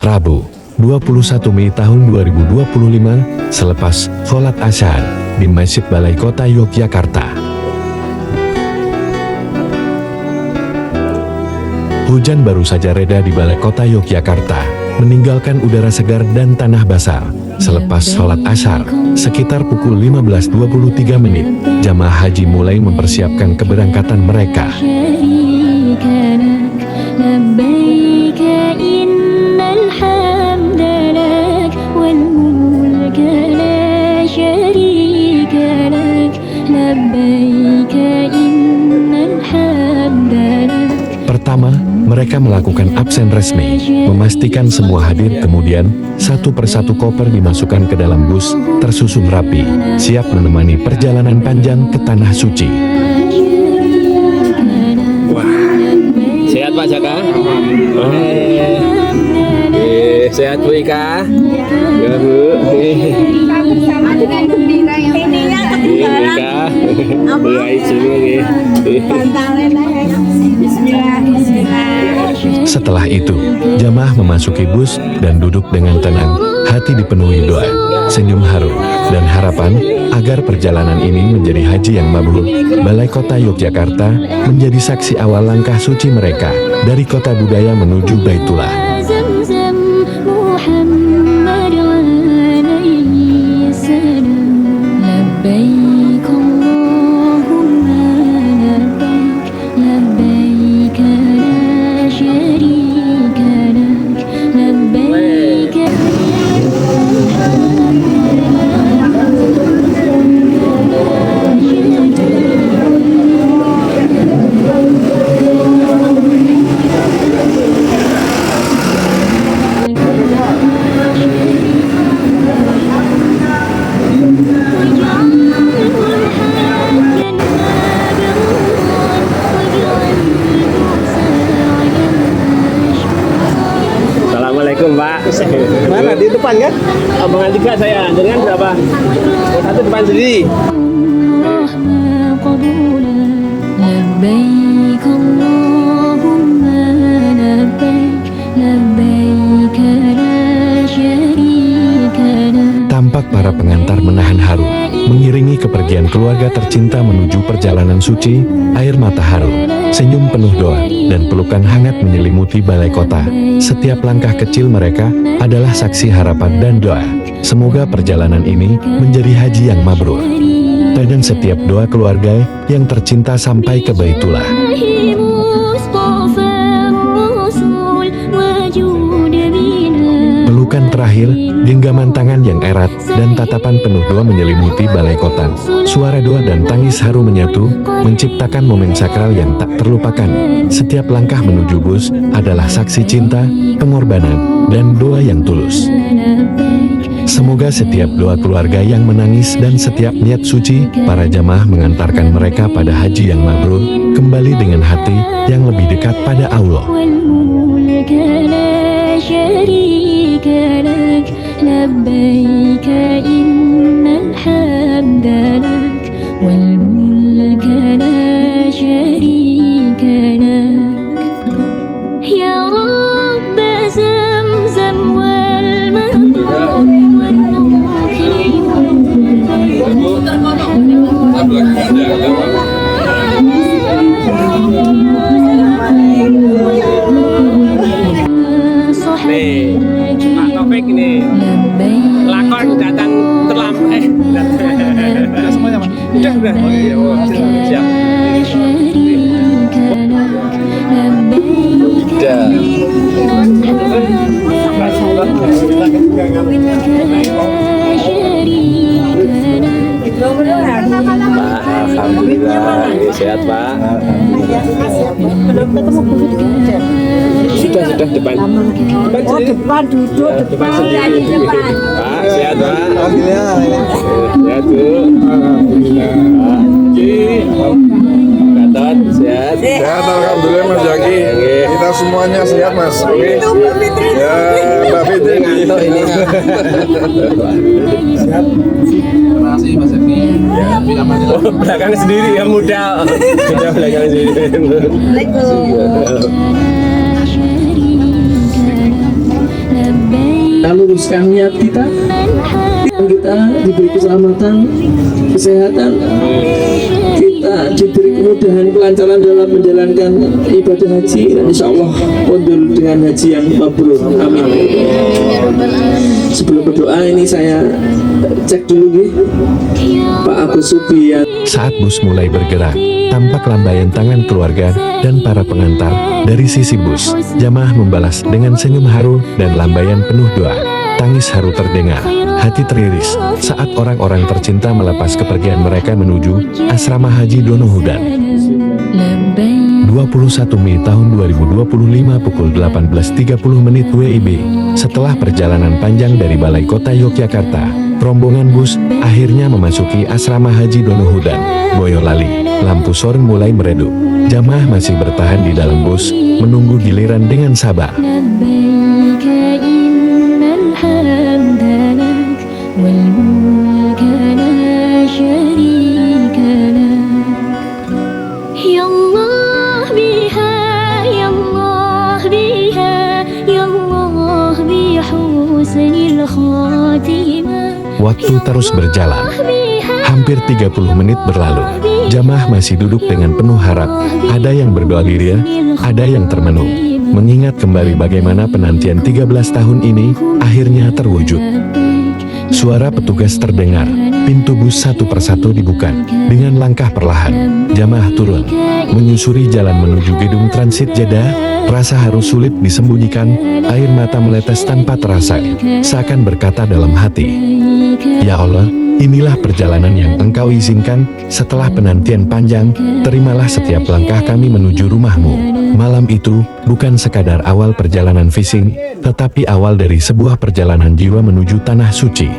Rabu, 21 Mei tahun 2025, selepas sholat Asyar di Masjid Balai Kota Yogyakarta. Hujan baru saja reda di Balai Kota Yogyakarta, meninggalkan udara segar dan tanah basah. Selepas sholat Asyar, sekitar pukul 15.23 menit, jamaah haji mulai mempersiapkan keberangkatan mereka. Pertama, mereka melakukan absen resmi, memastikan semua hadir. Kemudian, satu persatu koper dimasukkan ke dalam bus, tersusun rapi, siap menemani perjalanan panjang ke Tanah Suci. Wah, sehat Pak Jaka? Sehat Bu Ika? Ya Bu. Bersama dengan gembira yang ininya ketinggalan. Setelah itu, jamaah memasuki bus dan duduk dengan tenang, hati dipenuhi doa, senyum haru, dan harapan agar perjalanan ini menjadi haji yang mabrur. Balai Kota Yogyakarta menjadi saksi awal langkah suci mereka dari kota budaya menuju Baitullah. Assalamualaikum Pak. Mana di depan kan? Abang tiga saya, dengan berapa? Satu depan sendiri. Tampak para pengantar menahan haru, mengiringi kepergian keluarga tercinta menuju perjalanan suci. Air mata haru, senyum penuh doa, dan pelukan hangat menyelimuti balai kota. Setiap langkah kecil mereka adalah saksi harapan dan doa. Semoga perjalanan ini menjadi haji yang mabrur. Dan setiap doa keluarga yang tercinta sampai ke Baitullah. Pelukan terakhir, genggaman tangan yang erat, dan tatapan penuh doa menyelimuti balai kota. Suara doa dan tangis haru menyatu, menciptakan momen sakral yang tak terlupakan. Setiap langkah menuju bus adalah saksi cinta, pengorbanan, dan doa yang tulus. Semoga setiap doa keluarga yang menangis dan setiap niat suci, para jamaah mengantarkan mereka pada haji yang mabrur, kembali dengan hati yang lebih dekat pada Allah. لبيك إن الحمد لك والملك لا شريك لك يا رب زمزم والمهدوم Ini lakon datang terlambat. Semuanya Mas. Udah. Siap. Pak, alhamdulillah, sehat Pak. Belum ketemu Bu. Sudah depan. Oh depan duduk Depan depan. sendiri. Pak, sehat Pak. Alhamdulillah. Sehat Bu. Gatot, sehat. Sehat alhamdulillah Mas Jaki. Kita semuanya sehat Mas. Oke. Ya Mbak Fitri Ngantuk ini. sehat. Terima kasih Mas Jaki. Ya, Belakang sendiri ya muda. Muda belakang sendiri. Assalamualaikum. luruskan niat kita diberi keselamatan, kesehatan, kita diberi kemudahan, kelancaran dalam menjalankan ibadah haji, dan insya Allah mundur dengan haji yang mabrur. Amin. Sebelum berdoa ini saya cek dulu nih Pak Agus Subian. Saat bus mulai bergerak, tampak lambaian tangan keluarga dan para pengantar dari sisi bus. Jamaah membalas dengan senyum haru dan lambaian penuh doa. Tangis haru terdengar, hati teriris saat orang-orang tercinta melepas kepergian mereka menuju asrama haji Dono Hudan. 21 Mei tahun 2025 pukul 18.30 WIB. Setelah perjalanan panjang dari Balai Kota Yogyakarta, rombongan bus akhirnya memasuki asrama haji Dono Hudan, Boyolali. Lampu sorong mulai meredup. Jamaah masih bertahan di dalam bus, menunggu giliran dengan sabar. Waktu terus berjalan. Hampir 30 menit berlalu. Jamaah masih duduk dengan penuh harap. Ada yang berdoa liria, ada yang termenung, mengingat kembali bagaimana penantian 13 tahun ini akhirnya terwujud. Suara petugas terdengar. Pintu bus satu persatu dibuka. Dengan langkah perlahan, jamaah turun, menyusuri jalan menuju gedung transit Jeddah. Rasa harus sulit disembunyikan, air mata menetes tanpa terasa, seakan berkata dalam hati, "Ya Allah, inilah perjalanan yang Engkau izinkan. Setelah penantian panjang, terimalah setiap langkah kami menuju rumah-Mu." Malam itu bukan sekadar awal perjalanan fishing, tetapi awal dari sebuah perjalanan jiwa menuju Tanah Suci.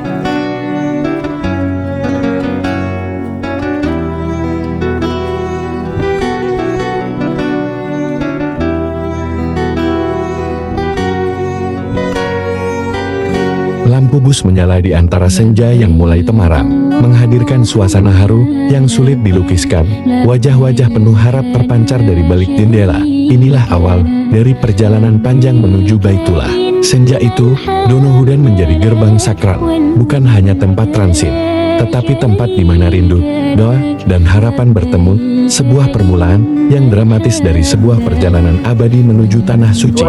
Lampu bus menyala di antara senja yang mulai temaram, menghadirkan suasana haru yang sulit dilukiskan. Wajah-wajah penuh harap terpancar dari balik jendela. Inilah awal dari perjalanan panjang menuju Baitullah. Senja itu, Dono Hudan menjadi gerbang sakral, bukan hanya tempat transit, tetapi tempat di mana rindu, doa, dan harapan bertemu. Sebuah permulaan yang dramatis dari sebuah perjalanan abadi menuju Tanah Suci.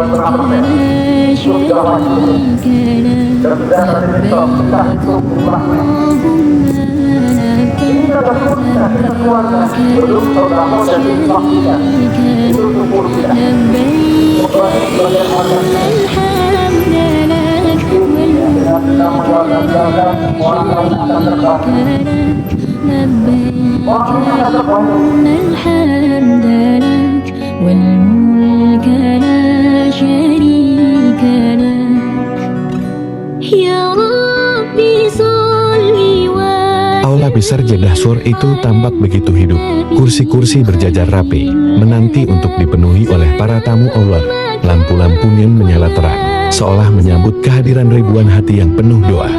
Aula besar Jeddah Sur itu tampak begitu hidup. Kursi-kursi berjajar rapi, menanti untuk dipenuhi oleh para tamu Allah. Lampu-lampu neon menyala terang, seolah menyambut kehadiran ribuan hati yang penuh doa.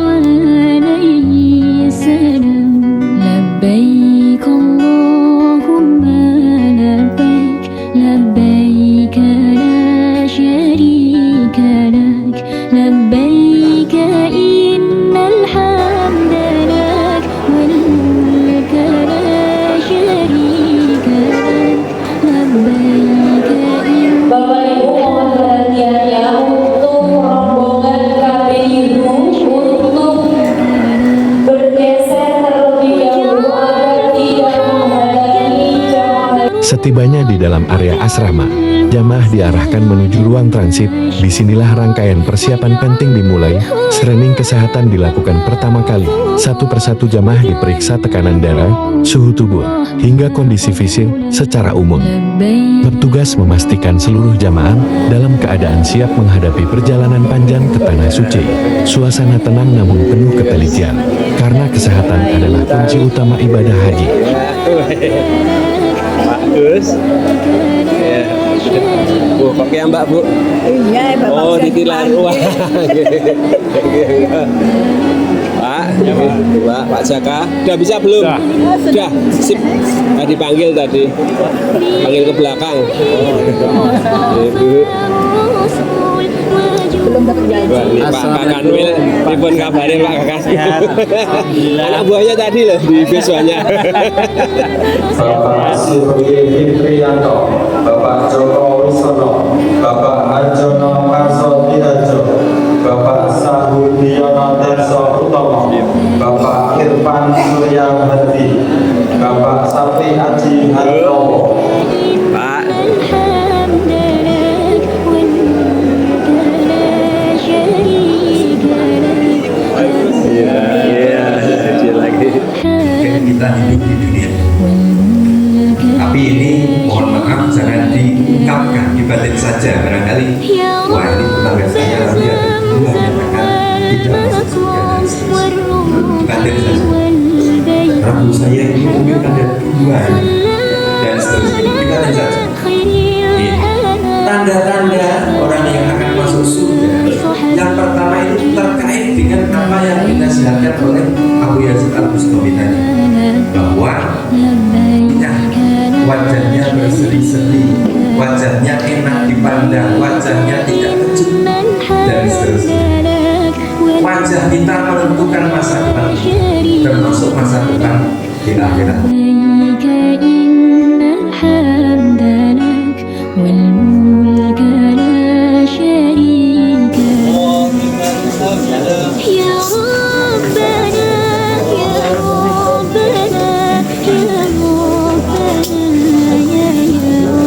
Setibanya di dalam area asrama, jamaah diarahkan menuju ruang transit. Disinilah rangkaian persiapan penting dimulai. Screening kesehatan dilakukan pertama kali. Satu persatu jamaah diperiksa tekanan darah, suhu tubuh, hingga kondisi fisik secara umum. Petugas memastikan seluruh jamaah dalam keadaan siap menghadapi perjalanan panjang ke Tanah Suci. Suasana tenang namun penuh ketelitian, karena kesehatan adalah kunci utama ibadah haji. Bagus. Ya. Bu, pakai Mbak, Bu. Iya, Bapak. Oh, titilan uang. Pak, Pak Jaka, udah bisa belum? Sudah. Sip. Tadi panggil tadi. Panggil ke belakang. Oh, Ibu. belum dapat gaji. Wah, ini Pak Kanwil, pripun kabare Pak Kakas? Anak buahnya tadi loh di visualnya. Bapak Surya Fitriyanto, Bapak Joko Wisono, Bapak Arjono Karso Tiharjo, Bapak Sahudiono Terso Utomo, Bapak Irfan Surya Hadi, Bapak Safi Aji Hartomo. Pak, الحمد لك والملك لا شريك لك iya, dia lagi. Kita hidup di dunia, tapi ini mohon maaf jangan diungkapkan di batin saja, barangkali wah ini tetangga saya nanti ada dua menyatakan tidak masuk surga di batin saja. Rambut saya ini mungkin ada dua dan seterusnya di batin saja. Tanda-tanda orang yang akan masuk surga yang pertama itu terkait dengan apa yang dinasihatkan oleh Abu Yazid Al-Bustami tadi, bahwa wajahnya berseri-seri, wajahnya enak dipandang, wajahnya tidak kecut, dan seterusnya. Wajah kita menentukan masa depan, termasuk masa depan di akhirat. لبيك إن الحمد لك والملك لا شريك لك يا ربنا يا ربنا يا ربنا يا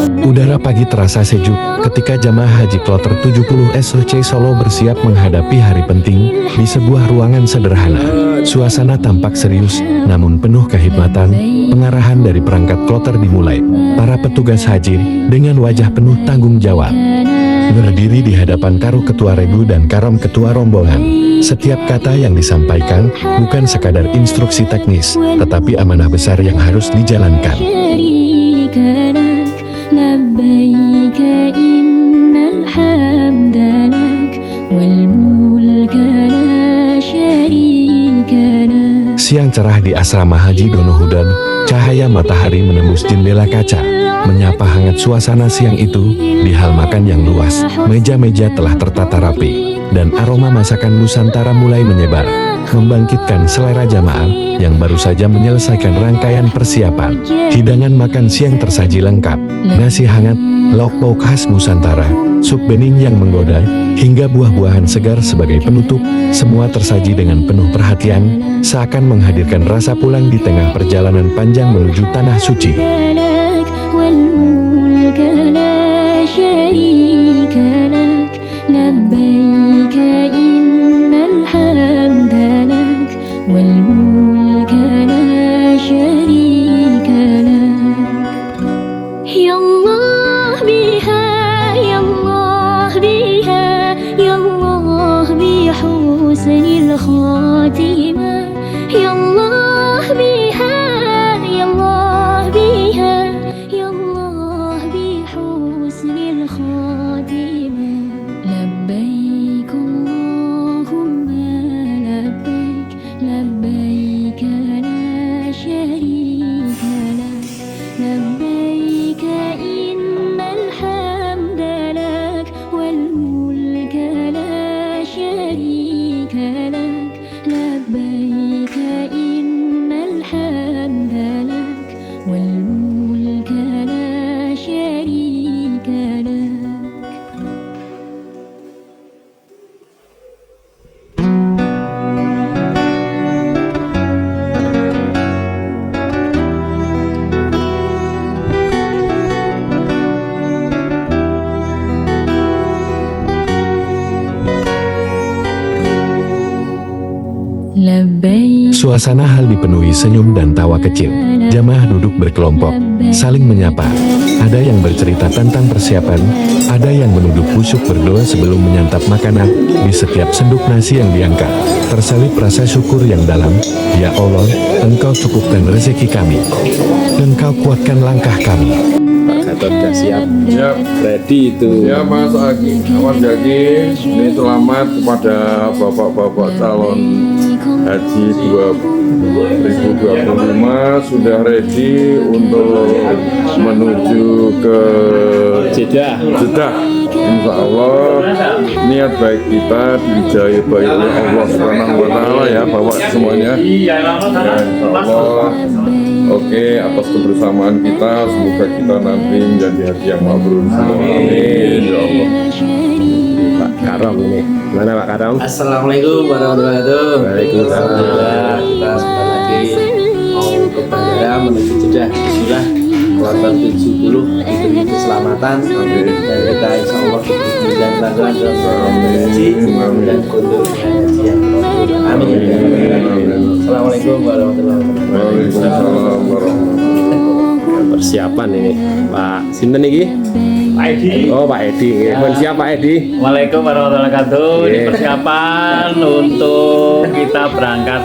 رب. Udara pagi terasa sejuk ketika jamaah haji kloter 70 SOC Solo bersiap menghadapi hari penting di sebuah ruangan sederhana. Suasana tampak serius, namun penuh kehikmatan. Pengarahan dari perangkat kloter dimulai. Para petugas haji dengan wajah penuh tanggung jawab berdiri di hadapan Karuh Ketua Regu dan Karom Ketua Rombongan. Setiap kata yang disampaikan bukan sekadar instruksi teknis, tetapi amanah besar yang harus dijalankan. شريك لك لبيك إن الحمد لك والملك لا شريك لك. Siang cerah di asrama Haji Dono Hudan, cahaya matahari menembus jendela kaca, menyapa hangat suasana siang itu. Di hal makan yang luas, meja-meja telah tertata rapi, dan aroma masakan Nusantara mulai menyebar, membangkitkan selera jamaah yang baru saja menyelesaikan rangkaian persiapan. Hidangan makan siang tersaji lengkap, nasi hangat, lauk pauk khas Nusantara, sup bening yang menggoda, hingga buah-buahan segar sebagai penutup. Semua tersaji dengan penuh perhatian, seakan menghadirkan rasa pulang di tengah perjalanan panjang menuju Tanah Suci. لك والملك لا شريك لك لبيك إن الحمد لك والملك لا شريك لك يا الله بها يا الله بها يا الله بحسن الخاتمة يا الله بها يا الله بها يا الله بحسن الخاتمة لبيك اللهم لبيك لبيك لا شريك لك لبيك إن الحمد لك والملك لا شريك لك لبيك إن الحمد لك والملك لا شريك لك. لبيك Suasana hal dipenuhi senyum dan tawa kecil. Jamaah duduk berkelompok, saling menyapa. Ada yang bercerita tentang persiapan, ada yang menunduk busuk berdoa sebelum menyantap makanan. Di setiap senduk nasi yang diangkat, tersalip rasa syukur yang dalam. Ya Allah, Engkau cukupkan rezeki kami, Engkau kuatkan langkah kami. Pak Gatot sudah siap, Siap. ready itu. Ya Mas Jaki, ini selamat kepada bapak-bapak calon haji 2025 sudah ready untuk menuju ke Jeddah. Jeddah. Insya Allah niat baik kita dijahi baik oleh Allah Subhanahu wa Ta'ala ya Bapak semuanya. Ya, insya Allah. Oke, atas kebersamaan kita semoga kita nanti menjadi hati yang mabrur semua. Amin ya Allah. Pak Karom ini. Mana Pak Karom? Assalamualaikum warahmatullahi wabarakatuh. Waalaikumsalam. Alhamdulillah, kita sebentar lagi mau ke bandara menuju Jeddah. Bismillah, kloter 70 diberi keselamatan dan kita insya Allah diberi kelancaran dalam haji dan kunjung haji yang mabrur. Amin. Assalamualaikum warahmatullahi wabarakatuh. Waalaikumsalam warahmatullahi Persiapan ini Pak Sinten iki? Pak Edi. Oh Pak Edi. Pun siap Pak Edi. Waalaikumsalam warahmatullahi wabarakatuh. Ini persiapan untuk kita berangkat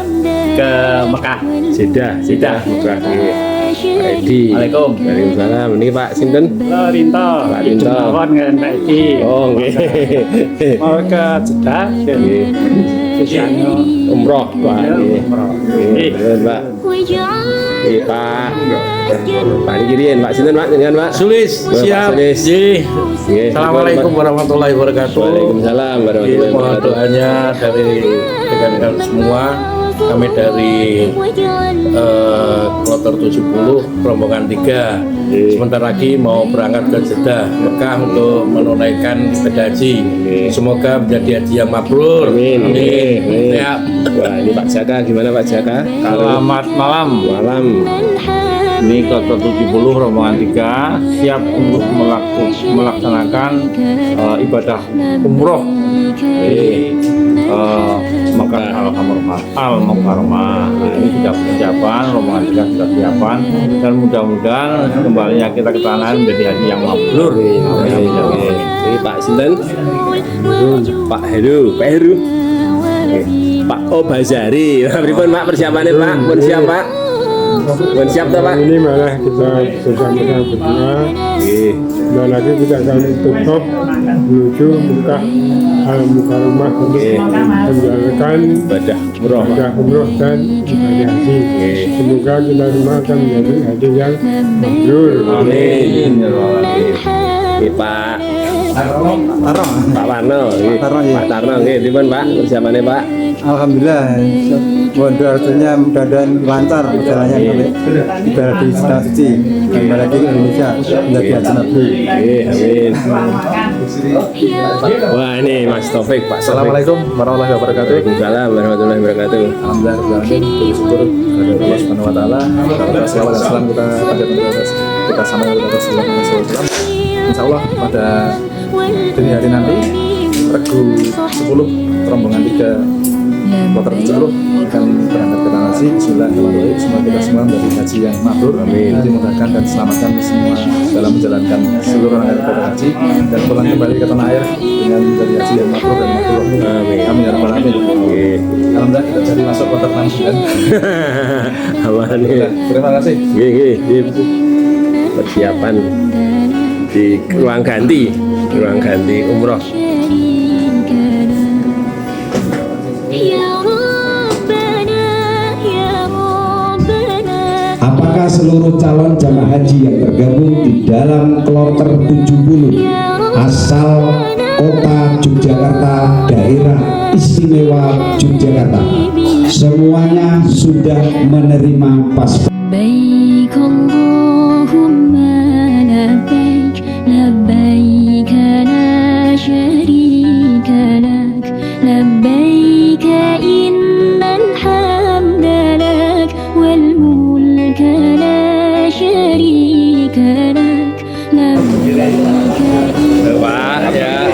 ke Mekah. Jeddah Mekah. Pak Edi. Waalaikum. Waalaikumsalam. Ini Pak Sinten? Halo Rinto. Pak Rinto. Jumlawan dengan Pak Edi. Oh nggih. Mau ke Jeddah. Nggih. Tujuannya Umroh Pak. Nggih. Nggih, bener, Pak. Nggih, Pak. Pak ini kiriin, Pak Sinten Pak, dengan Pak. Sulis, Pak siap. Sulis. Nggih. Assalamualaikum warahmatullahi wabarakatuh. Waalaikumsalam warahmatullahi Mohon wabarakatuh. doanya dari rekan-rekan semua. Kami dari kloter 70 rombongan 3 sebentar lagi mau berangkat ke Jeddah Mekah untuk menunaikan ibadah haji. Semoga menjadi haji yang mabrur. Amin. Amin. Ya. Wah, ini Pak Jaka gimana Pak Jaka? Selamat malam. Malam. Ini kloter 70 rombongan 3 siap untuk melaksanakan ibadah umroh di Mekah Al-Mukarramah. Nah, ini sudah persiapan, rombongan 3 sudah persiapan dan mudah-mudahan kembalinya kita ke tanah air menjadi haji yang mabrur. Amin. Ini Pak Sinten? Pak Heru. Pak Obazari. Pripun Pak persiapannya Pak? Pun siap Pak? Pun siap toh Pak? Ini malah kita bersama-sama berdua. Dan lagi kita akan tutup menuju Mekah Al-Mukarramah untuk menjalankan Ibadah umroh Pak. ibadah umroh dan ibadah haji. Semoga kita semua akan menjadi haji yang mabrur. Amin. Ini Pak Pak Warno, Pak Tarno, pripun Pak persiapannya Pak? Alhamdulillah, mohon doa artinya mudah-mudahan lancar perjalanannya sampai ibadah di Tanah Suci dan balik ke Indonesia menjadi haji mabrur. Amin. Wah ini Mas Taufik Pak. Assalamualaikum warahmatullahi wabarakatuh. Waalaikumsalam warahmatullahi wabarakatuh. Alhamdulillah bersyukur kepada Allah Subhanahu wa taala. Salawat dan salam kita kita sama kepada Rasulullah SAW. Insyaallah pada dini hari nanti Regu 10 rombongan 3 kloter 70 akan berangkat ke tanah haji. Bismillahirrahmanirrahim. Semoga kita semua menjadi haji yang mabrur. Amin. Dimudahkan dan selamatkan semua dalam menjalankan seluruh rangkaian ibadah haji dan pulang kembali ke tanah air dengan menjadi haji yang mabrur dan mabrur. Amin. Amin ya rabbal alamin. Alhamdulillah kita jadi masuk kloter 69. Aman ya. Terima kasih. Nggih. Persiapan di ruang ganti umroh. Apakah seluruh calon jamaah haji yang tergabung di dalam kloter 70 asal kota Yogyakarta, daerah istimewa Yogyakarta semuanya sudah menerima paspor? لبيك اللهم لبيك لبيك لا شريك لك لبيك إن الحمد لك والملك لا شريك لك لبيك Pak ya.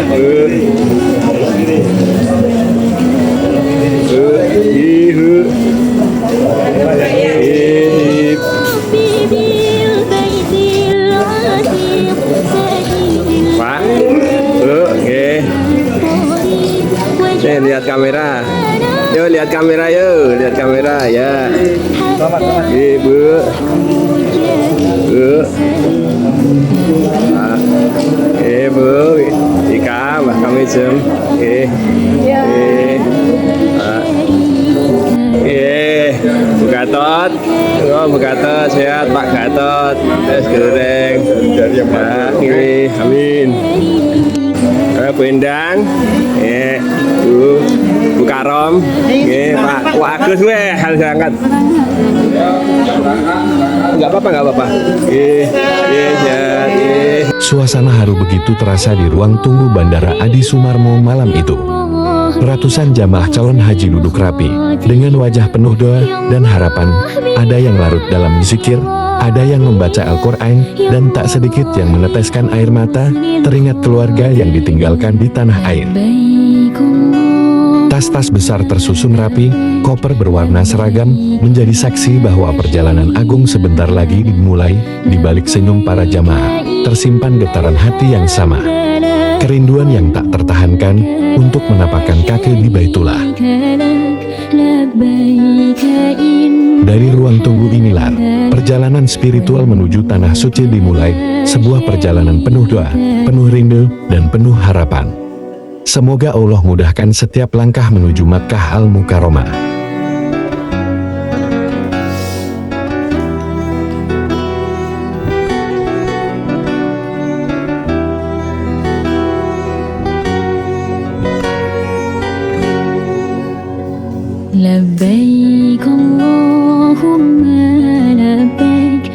Pak, oke. Nih lihat kamera. Yuk lihat kamera lihat kamera ya. Ibu. Bu, Ika, Mbak kami jam. Bu Gatot. Oh, Bu Gatot sehat, Pak Gatot. Es goreng. Ini, amin. Bu Endang, Bu Karom, Pak Agus harus angkat. Enggak apa-apa. Suasana haru begitu terasa di ruang tunggu Bandara Adi Sumarmo malam itu. Ratusan jamaah calon haji duduk rapi, dengan wajah penuh doa dan harapan. Ada yang larut dalam zikir, ada yang membaca Al-Quran, dan tak sedikit yang meneteskan air mata, teringat keluarga yang ditinggalkan di tanah air. Tas-tas besar tersusun rapi, koper berwarna seragam, menjadi saksi bahwa perjalanan agung sebentar lagi dimulai. Di balik senyum para jamaah, tersimpan getaran hati yang sama. Kerinduan yang tak tertahankan untuk menapakkan kaki di Baitullah. Dari ruang tunggu inilah, perjalanan spiritual menuju Tanah Suci dimulai, sebuah perjalanan penuh doa, penuh rindu, dan penuh harapan. Semoga Allah mudahkan setiap langkah menuju Makkah Al-Mukarramah.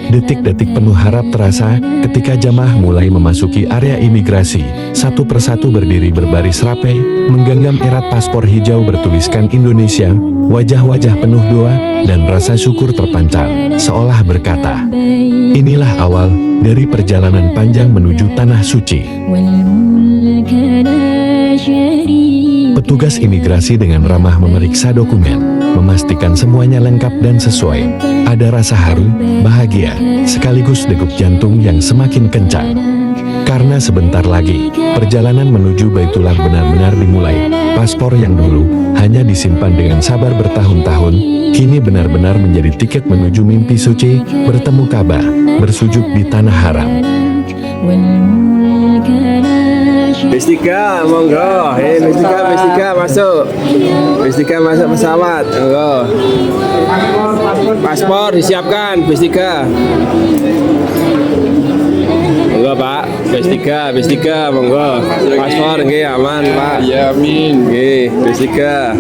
Detik-detik penuh harap terasa ketika jamaah mulai memasuki area imigrasi. Satu persatu berdiri berbaris rapi, menggenggam erat paspor hijau bertuliskan Indonesia. Wajah-wajah penuh doa dan rasa syukur terpancar, seolah berkata, inilah awal dari perjalanan panjang menuju Tanah Suci. Petugas imigrasi dengan ramah memeriksa dokumen, memastikan semuanya lengkap dan sesuai. Ada rasa haru, bahagia, sekaligus degup jantung yang semakin kencang. Karena sebentar lagi, perjalanan menuju Baitullah benar-benar dimulai. Paspor yang dulu hanya disimpan dengan sabar bertahun-tahun, kini benar-benar menjadi tiket menuju mimpi suci, bertemu Ka'bah, bersujud di Tanah Haram. Bestika, monggo. Bestika masuk. Bestika masuk pesawat, monggo. Paspor disiapkan, Bestika. Monggo Pak, Bestika, monggo. Paspor nggih aman Pak. Ya amin. Nggih, Bestika.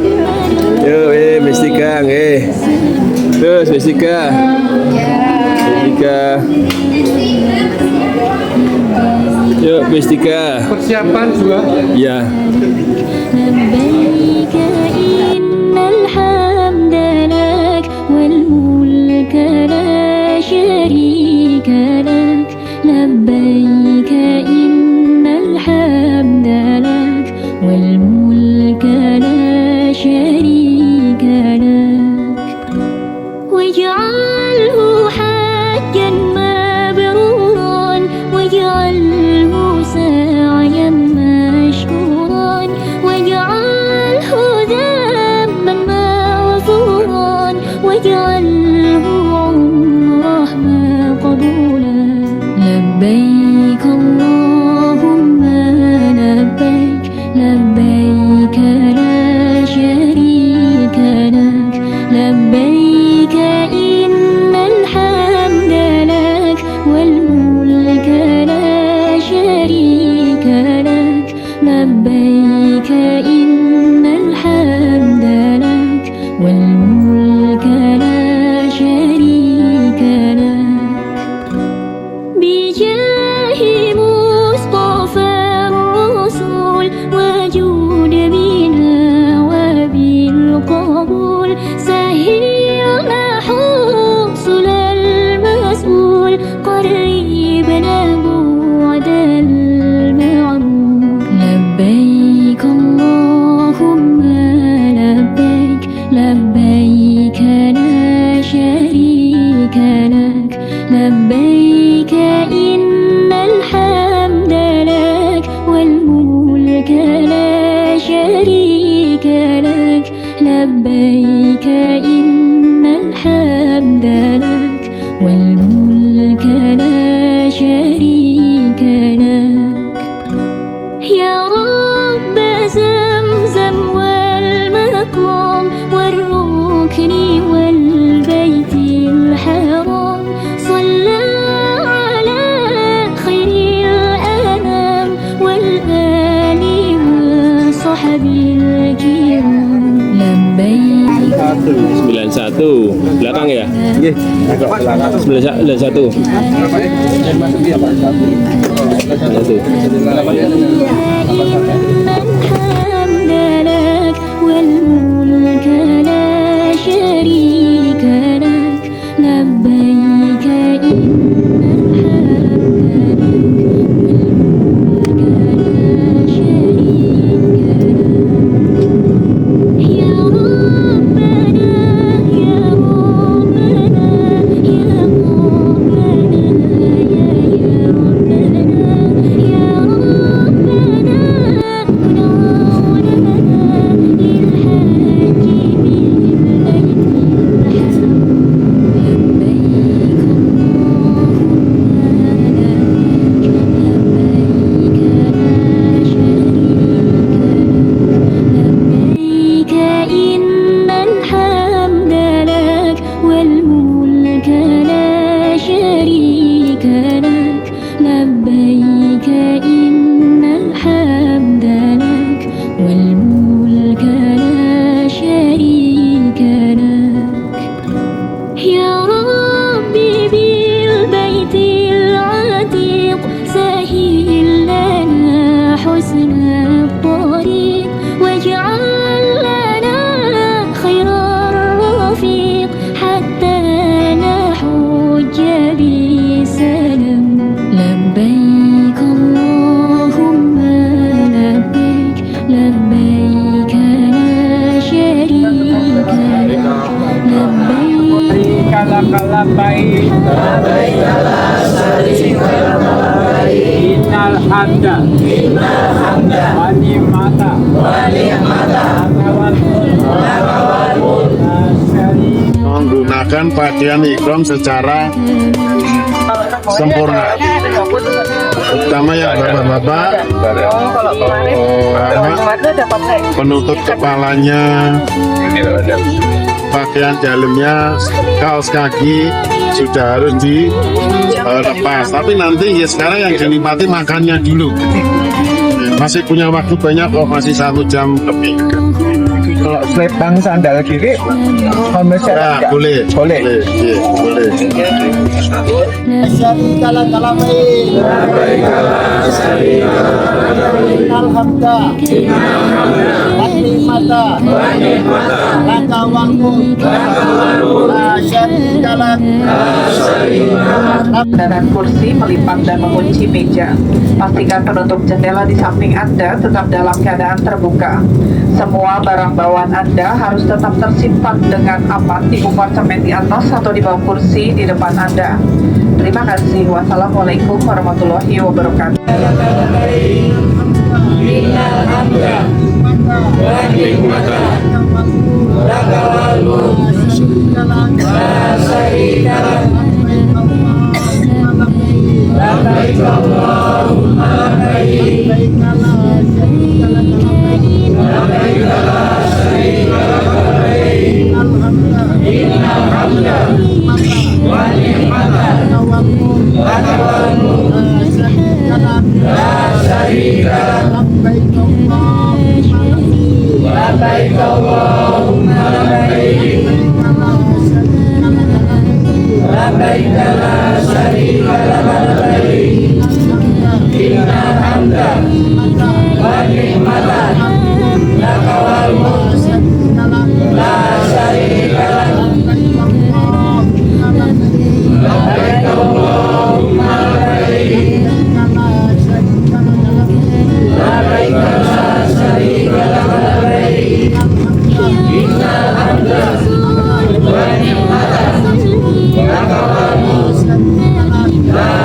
Yuk, Bestika nggih. Terus Bestika. Yuk, Bestika. Persiapan juga. Ya. 91 belakang ya? Nggih, agak belakang. 91. والملك لا شريك لك لبيك menggunakan pakaian ihram secara sempurna, terutama yang bapak-bapak, penutup kepalanya, pakaian dalamnya, kaos kaki sudah harus dilepas. Tapi nanti ya sekarang yang dinikmati makannya dulu. Masih punya waktu banyak kok, masih 1 jam lebih. Kalau selebang sandal kiri, nah, boleh. Boleh. Dan kursi melipat dan mengunci meja. Pastikan penutup jendela di samping Anda tetap dalam keadaan terbuka. Semua barang bawaan Anda harus tetap tersimpan dengan aman di kompartemen di atas atau di bawah kursi di depan Anda. Terima kasih. Wassalamualaikum warahmatullahi wabarakatuh. La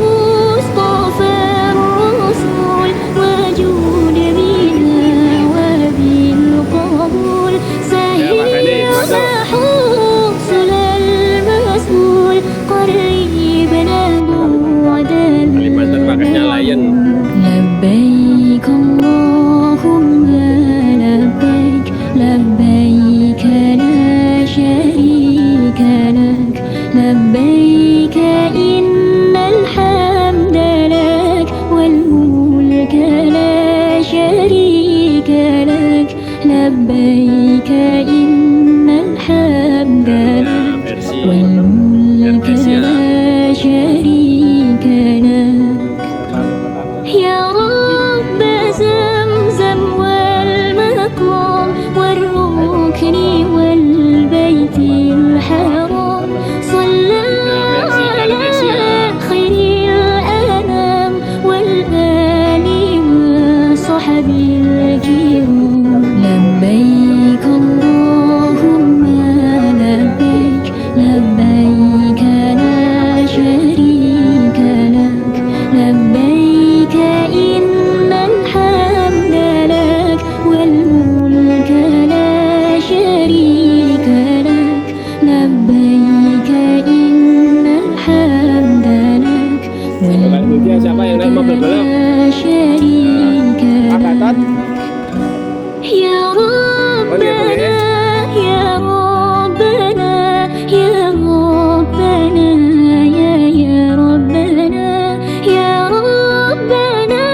مصطفى الرسول وجود بنا وبالقبول سهل حصل المسؤول قريبنا بعد لبيك اللهم لبيك لبيك لا شريك لك لبيك إن الحمد لك والملك لا شريك لك لبيك إن الحمد لك والملك لا شريك لك يا رب زمزم والمقام والركن والبيت الحرام صلى على خير الأنام والآل وصحب الكرام لبيك اللهم لبيك لبيك لا شريك لك لبيك إن الحمد لك والملك لا شريك لك لبيك إن الحمد لك والملك لا شريك لك يا ربنا يا ربنا يا ربنا يا ربنا يا ربنا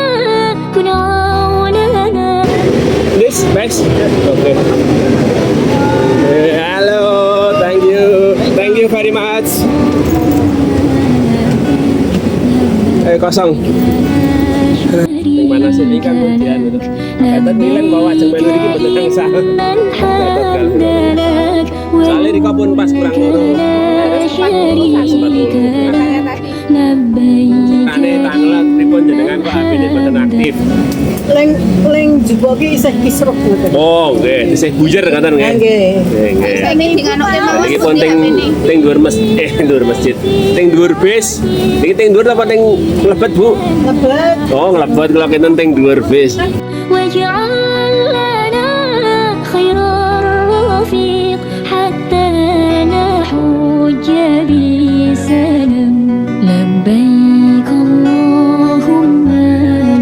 كن عوننا This best. Okay. Hello, thank you very much. Kosong. Yang mana sini kan kemudian itu. Kata bilang bahwa jangan melu iki betul yang sah. Soalnya di kebun pas kurang dulu. Tane tanglet pripun jenengan kok HP-ne mboten aktif. Leng jeboke isih kisruh ngoten. Oh, nggih, isih bujer ngoten nggih. Nggih. Nggih. Saiki dinganoke Iki pun ting dhuwur masjid. Ting dhuwur bis. Iki ting dhuwur apa ting mlebet, Bu? Lebet. Oh, mlebet kula kenten ting dhuwur bis. واجعل لنا خير الرفيق حتى نحج بسلام لبيك اللهم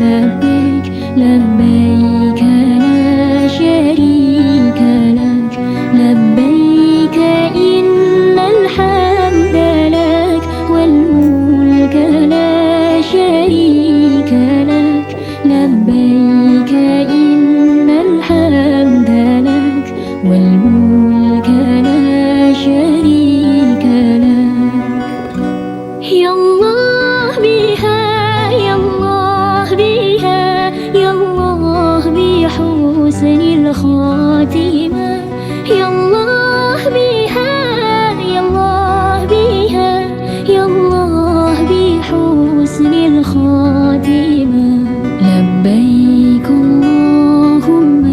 لبيك لبيك لا شريك لك لبيك إن الحمد لك والملك لا شريك لك لبيك إن الحمد لك والملك لا شريك لك يا الله بها يا الله بها يا الله بحسن الخاتمة يا الله بها يا الله بها يا الله بحسن الخاتمة لبيك اللهم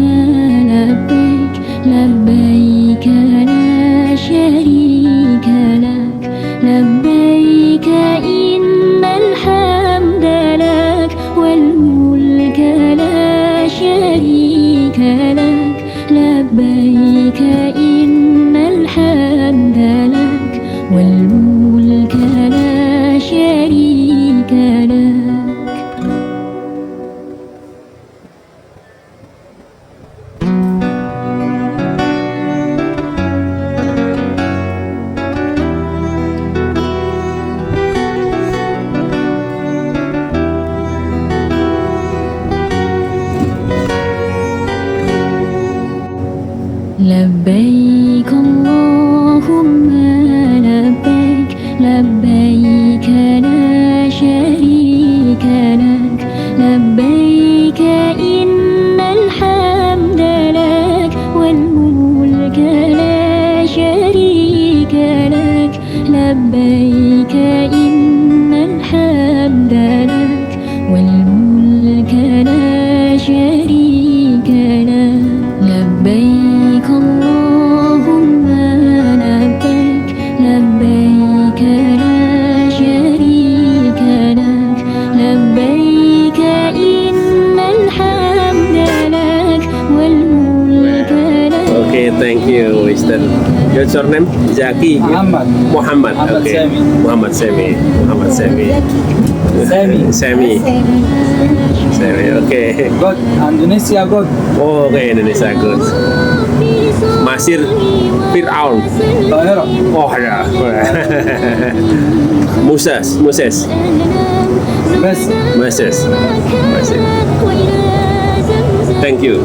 لبيك لبيك لا شريك لك لبيك إن الحمد لك والملك لا شريك لك لبيك إن الحمد لك والملك لا شريك لك لبيك اللهم لبيك لبيك لا شريك لك لبيك إن الحمد لك والملك لا شريك لك لبيك إن الحمد لك والملك لا شريك لك لبيك اللهم Thank you, Mister. What's your name? Zaki. Muhammad. Muhammad. Muhammad Okay. Semi. Muhammad Semi. Muhammad Semi. Semi. Semi. Okay. God, Indonesia God. Oh, okay, Indonesia good. Masir Fir'aun. Oh ya. Moses. Best. Moses. Thank you.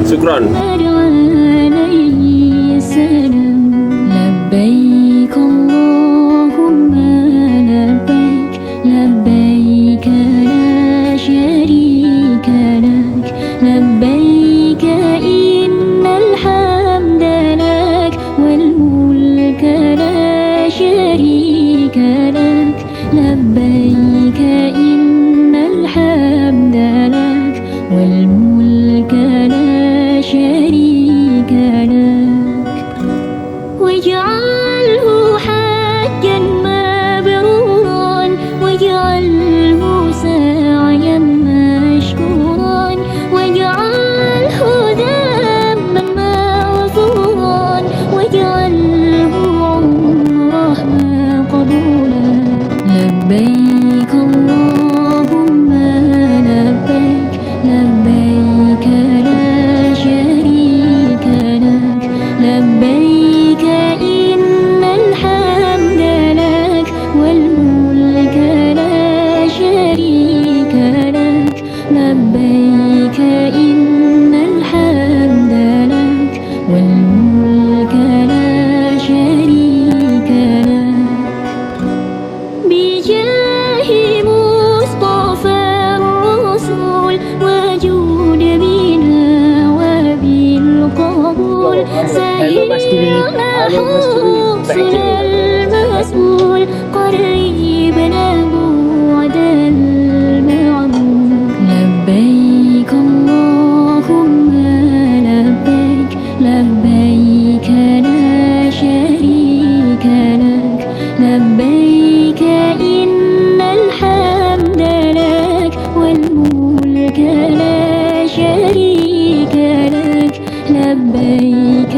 Syukron. لبيك اللهم لبيك لبيك لا شريك لك لبيك إن الحمد لك والملك لا شريك لك لبيك إن الحمد لك والملك لا شريك لك واجعله حجا مبرورا واجعله سعيا مشكورا واجعله ذنبا مغفورا واجعله عمره مقبولا لبيك اللهم لبيك لبيك لا شريك لك لبيك إن الحمد لك والملك لا شريك لك لبيك إن الحمد لك والملك لا شريك لك بجاه مصطفى الرسول وجود بنا وبالقبول سهلنا حسن المسؤول قريبنا بعد المعمول لبيك اللهم لبيك لبيك لا شريك لك لبيك إن الحمد لك والملك لا شريك لك لبيك